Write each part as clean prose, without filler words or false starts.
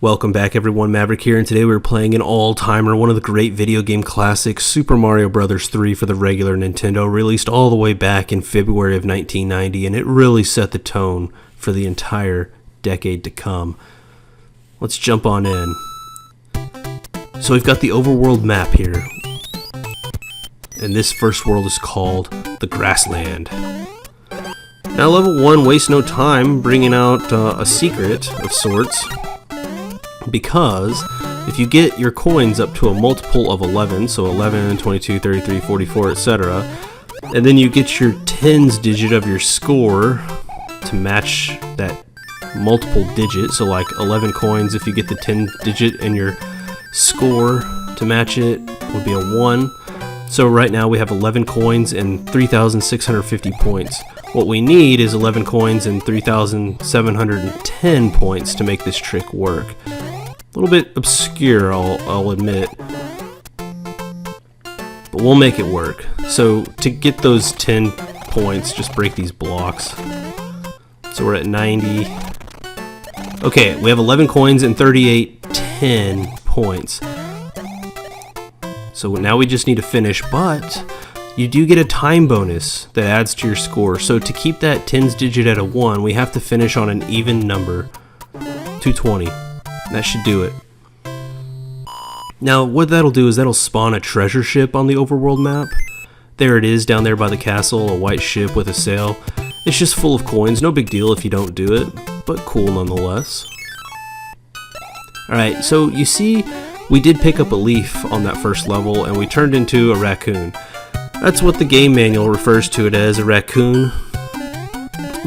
Welcome back everyone, Maverick here, and today we're playing an all-timer, one of the great video game classics, Super Mario Bros. 3 for the regular Nintendo, released all the way back in February of 1990, and it really set the tone for the entire decade to come. Let's jump on in. So we've got the overworld map here, and this first world is called the Grassland. Now level 1 wastes no time bringing out a secret of sorts, because if you get your coins up to a multiple of 11, so 11, 22, 33, 44, etc., and then you get your tens digit of your score to match that multiple digit, so like 11 coins, if you get the 10 digit and your score to match it would be a 1. So right now we have 11 coins and 3,650 points. What we need is 11 coins and 3,710 points to make this trick work. A little bit obscure, I'll admit, but we'll make it work. So to get those 10 points, just break these blocks. So we're at 90. Okay, we have 11 coins and 3810 points. So now we just need to finish, but you do get a time bonus that adds to your score. So to keep that tens digit at a 1, we have to finish on an even number, 220. That should do it. Now what that'll do is that'll spawn a treasure ship on the overworld map. There it is down there by the castle, a white ship with a sail. It's just full of coins, no big deal if you don't do it, but cool nonetheless. Alright, so you see we did pick up a leaf on that first level and we turned into a raccoon. That's what the game manual refers to it as, a raccoon.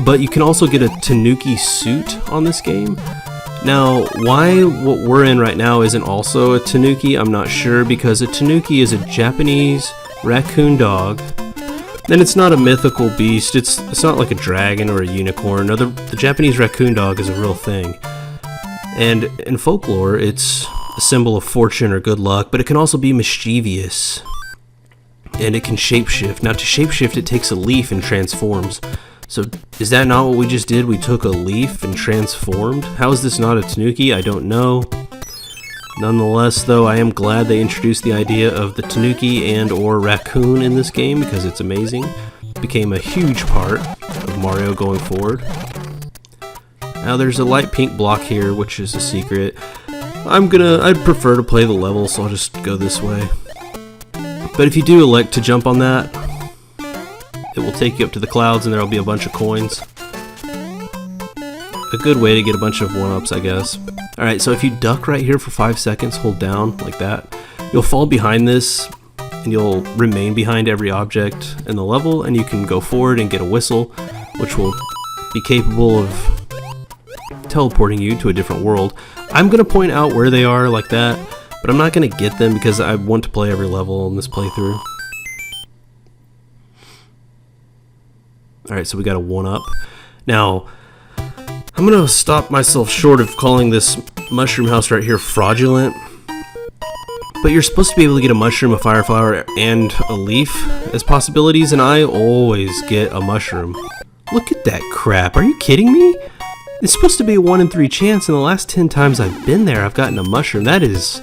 But you can also get a tanuki suit on this game. Now, why what we're in right now isn't also a tanuki, I'm not sure, because a tanuki is a Japanese raccoon dog. Then it's not a mythical beast, it's not like a dragon or a unicorn. No, the Japanese raccoon dog is a real thing. And in folklore, it's a symbol of fortune or good luck, but it can also be mischievous. And it can shapeshift. Now to shapeshift, it takes a leaf and transforms. So is that not what we just did? We took a leaf and transformed? How is this not a tanuki? I don't know. Nonetheless, though, I am glad they introduced the idea of the tanuki and or raccoon in this game because it's amazing. It became a huge part of Mario going forward. Now there's a light pink block here, which is a secret. I'd prefer to play the level, so I'll just go this way. But if you do elect to jump on that, it will take you up to the clouds and there will be a bunch of coins. A good way to get a bunch of 1-ups, I guess. Alright, so if you duck right here for 5 seconds, hold down like that, you'll fall behind this and you'll remain behind every object in the level, and you can go forward and get a whistle, which will be capable of teleporting you to a different world. I'm going to point out where they are like that, but I'm not going to get them because I want to play every level in this playthrough. Alright, so we got a 1-up. Now, I'm going to stop myself short of calling this mushroom house right here fraudulent. But you're supposed to be able to get a mushroom, a fire flower, and a leaf as possibilities, and I always get a mushroom. Look at that crap, are you kidding me? It's supposed to be a 1 in 3 chance, and the last 10 times I've been there, I've gotten a mushroom. That is...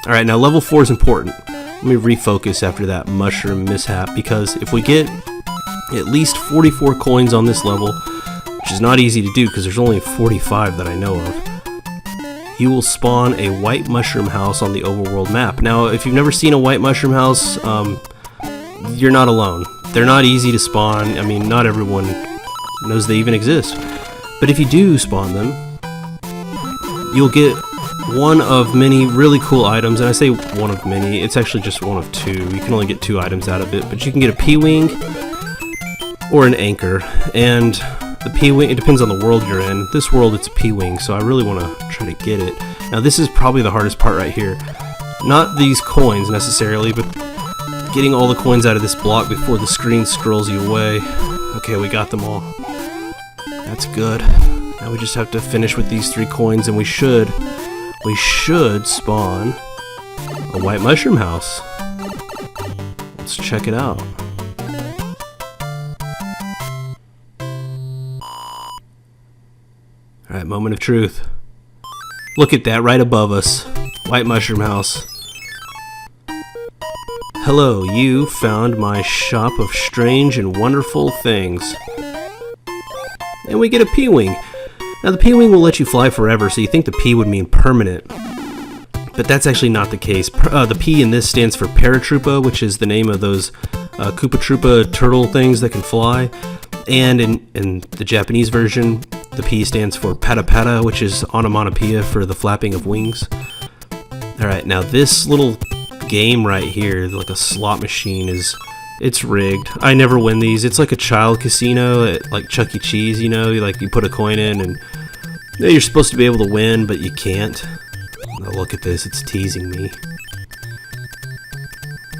Alright, now level 4 is important. Let me refocus after that mushroom mishap, because if we get at least 44 coins on this level, which is not easy to do because there's only 45 that I know of, you will spawn a white mushroom house on the overworld map. Now, if you've never seen a white mushroom house, you're not alone. They're not easy to spawn. I mean, not everyone knows they even exist. But if you do spawn them, you'll get one of many really cool items, and I say one of many, it's actually just one of 2. You can only get 2 items out of it, but you can get a P-Wing or an anchor, and the P-Wing, it depends on the world you're in. This world it's a P-Wing, so I really want to try to get it. Now this is probably the hardest part right here. Not these coins necessarily, but getting all the coins out of this block before the screen scrolls you away. Okay, we got them all. That's good. Now we just have to finish with these 3 coins, and we should spawn a white mushroom house. Let's check it out. Alright, moment of truth. Look at that right above us. White Mushroom House. Hello, you found my shop of strange and wonderful things. And we get a P-Wing. Now the P-Wing will let you fly forever, so you think the P would mean permanent. But that's actually not the case. The P in this stands for Paratroopa, which is the name of those Koopa Troopa turtle things that can fly. And in the Japanese version, the P stands for Pata Pata, which is onomatopoeia for the flapping of wings. Alright, now this little game right here, like a slot machine, it's rigged. I never win these. It's like a child casino at like Chuck E. Cheese, you know, you put a coin in and you're supposed to be able to win, but you can't. Now look at this, it's teasing me.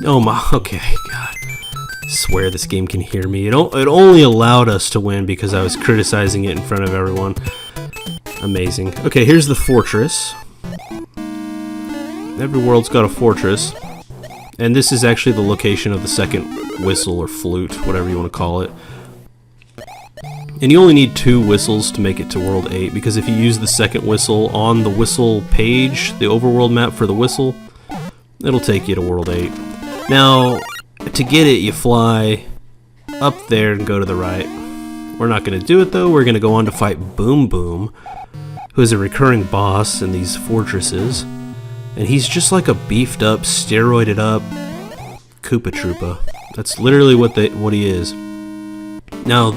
Oh my, okay, God. I swear this game can hear me. It only allowed us to win because I was criticizing it in front of everyone. Amazing. Okay, here's the fortress. Every world's got a fortress. And this is actually the location of the second whistle or flute, whatever you want to call it. And you only need 2 whistles to make it to World 8, because if you use the second whistle on the whistle page, the overworld map for the whistle, it'll take you to World 8. Now, to get it, you fly up there and go to the right. We're not going to do it though, we're going to go on to fight Boom Boom, who is a recurring boss in these fortresses. And he's just like a beefed up, steroided up Koopa Troopa. That's literally what he is. Now,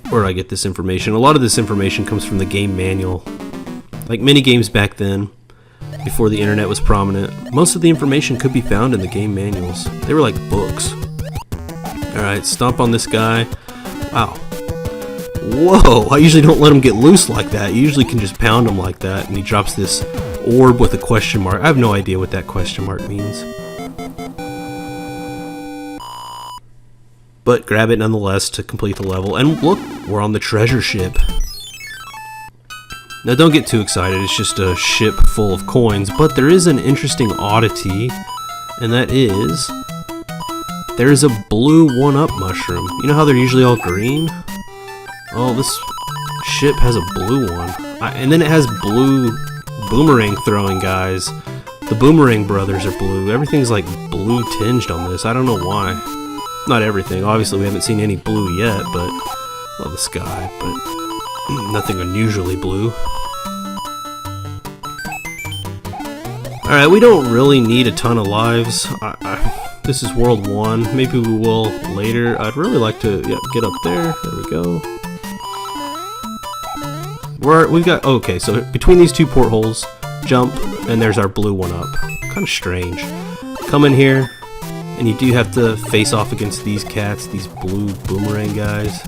where do I get this information? A lot of this information comes from the game manual. Like many games back then, before the internet was prominent, most of the information could be found in the game manuals. They were like books. Alright, stomp on this guy. Wow. Whoa, I usually don't let him get loose like that. You usually can just pound him like that, and he drops this orb with a question mark. I have no idea what that question mark means. But grab it nonetheless to complete the level. And look, we're on the treasure ship. Now don't get too excited, it's just a ship full of coins, but there is an interesting oddity, and that is, there is a blue 1-up mushroom. You know how they're usually all green? Oh, this ship has a blue one. And then it has blue boomerang throwing guys. The Boomerang Brothers are blue. Everything's like blue tinged on this. I don't know why. Not everything. Obviously we haven't seen any blue yet, but love the sky, but nothing unusually blue. Alright, we don't really need a ton of lives. This is World 1. Maybe we will later. I'd really like to get up there. There we go. We've got, okay, so between these 2 portholes, jump, and there's our blue 1-up. Kind of strange. Come in here, and you do have to face off against these cats, these blue boomerang guys.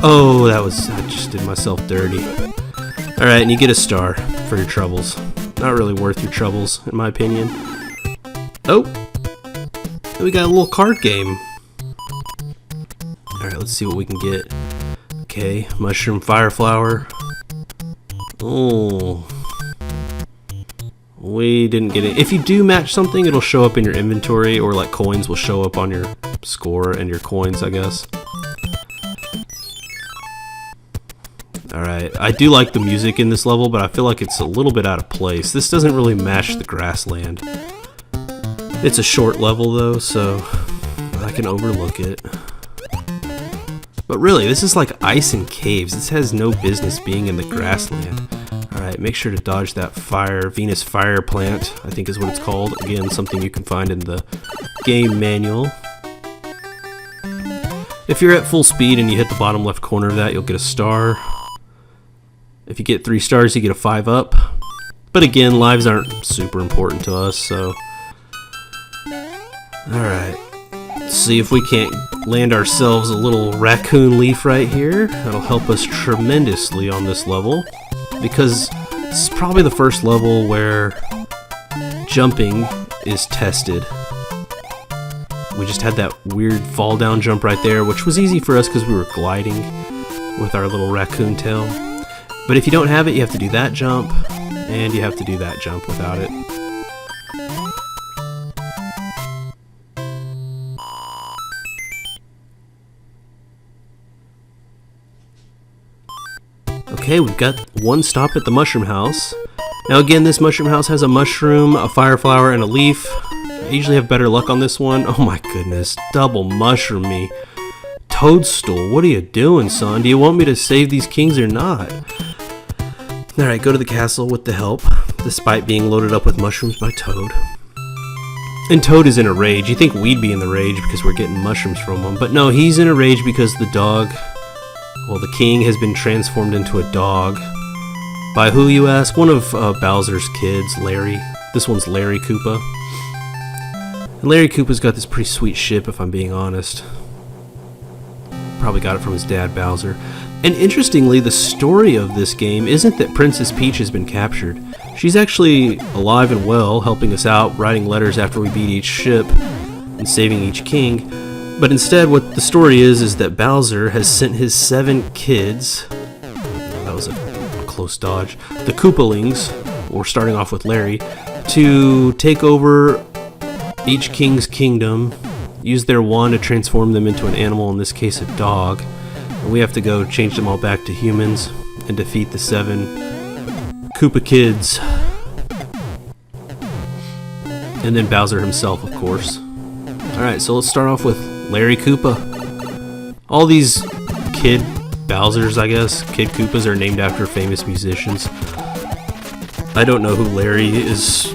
Oh, I just did myself dirty. Alright, and you get a star for your troubles. Not really worth your troubles, in my opinion. Oh! We got a little card game. Alright, let's see what we can get. Okay, Mushroom Fire Flower. Oh. We didn't get it. If you do match something, it'll show up in your inventory, or like coins will show up on your score and your coins, I guess. Alright, I do like the music in this level, but I feel like it's a little bit out of place. This doesn't really match the grassland. It's a short level though, so I can overlook it. But really, this is like ice and caves. This has no business being in the grassland. Alright, make sure to dodge that Venus fire plant, I think is what it's called. Again, something you can find in the game manual. If you're at full speed and you hit the bottom left corner of that, you'll get a star. If you get 3 stars, you get a 5-up. But again, lives aren't super important to us, so... Alright. Let's see if we can't land ourselves a little raccoon leaf right here. That'll help us tremendously on this level. Because this is probably the first level where jumping is tested. We just had that weird fall down jump right there, which was easy for us because we were gliding with our little raccoon tail. But if you don't have it, you have to do that jump, and you have to do that jump without it. Okay, we've got one stop at the mushroom house. Now again, this mushroom house has a mushroom, a fire flower, and a leaf. I usually have better luck on this one. Oh my goodness, double mushroom me. Toadstool, what are you doing, son? Do you want me to save these kings or not? Alright, go to the castle with the help, despite being loaded up with mushrooms by Toad. And Toad is in a rage. You think we'd be in the rage because we're getting mushrooms from him, but no, he's in a rage because the dog, well, the king has been transformed into a dog. By who, you ask? One of Bowser's kids, Larry. This one's Larry Koopa. And Larry Koopa's got this pretty sweet ship, if I'm being honest. Probably got it from his dad, Bowser. And interestingly, the story of this game isn't that Princess Peach has been captured. She's actually alive and well, helping us out, writing letters after we beat each ship, and saving each king. But instead, what the story is that Bowser has sent his 7 kids, that was a close dodge, the Koopalings, or starting off with Larry, to take over each king's kingdom, use their wand to transform them into an animal, in this case a dog. And we have to go change them all back to humans and defeat the 7 Koopa kids. And then Bowser himself, of course. Alright, so let's start off with Larry Koopa. All these kid Bowsers, I guess, kid Koopas, are named after famous musicians. I don't know who Larry is,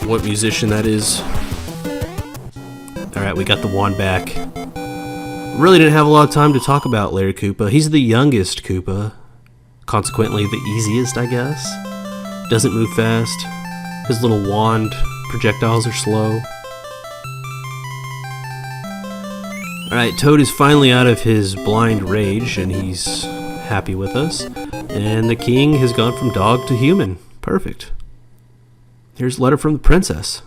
what musician that is. Alright, we got the wand back. Really didn't have a lot of time to talk about Larry Koopa. He's the youngest Koopa, consequently the easiest, I guess. Doesn't move fast. His little wand projectiles are slow. Alright, Toad is finally out of his blind rage, and he's happy with us. And the king has gone from dog to human. Perfect. Here's a letter from the princess.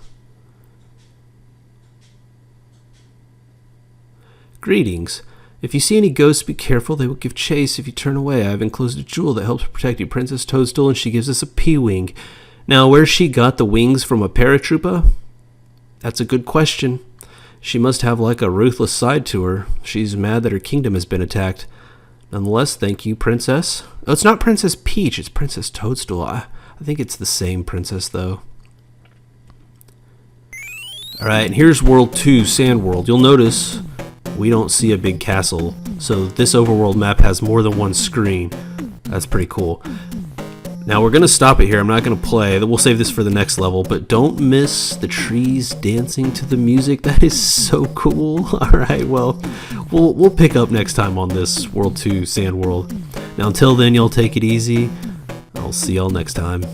Greetings. If you see any ghosts, be careful. They will give chase if you turn away. I have enclosed a jewel that helps protect you, Princess Toadstool, and she gives us a P-wing. Now, where she got the wings from a paratroopa? That's a good question. She must have like a ruthless side to her. She's mad that her kingdom has been attacked. Nonetheless, thank you, Princess. Oh, it's not Princess Peach, it's Princess Toadstool. I think it's the same princess, though. Alright, and here's World 2, Sand World. You'll notice we don't see a big castle, so this overworld map has more than one screen. That's pretty cool. Now we're going to stop it here. I'm not going to play. We'll save this for the next level, but don't miss the trees dancing to the music. That is so cool. Alright, well, we'll pick up next time on this World 2 Sand World. Now until then, y'all take it easy. I'll see y'all next time.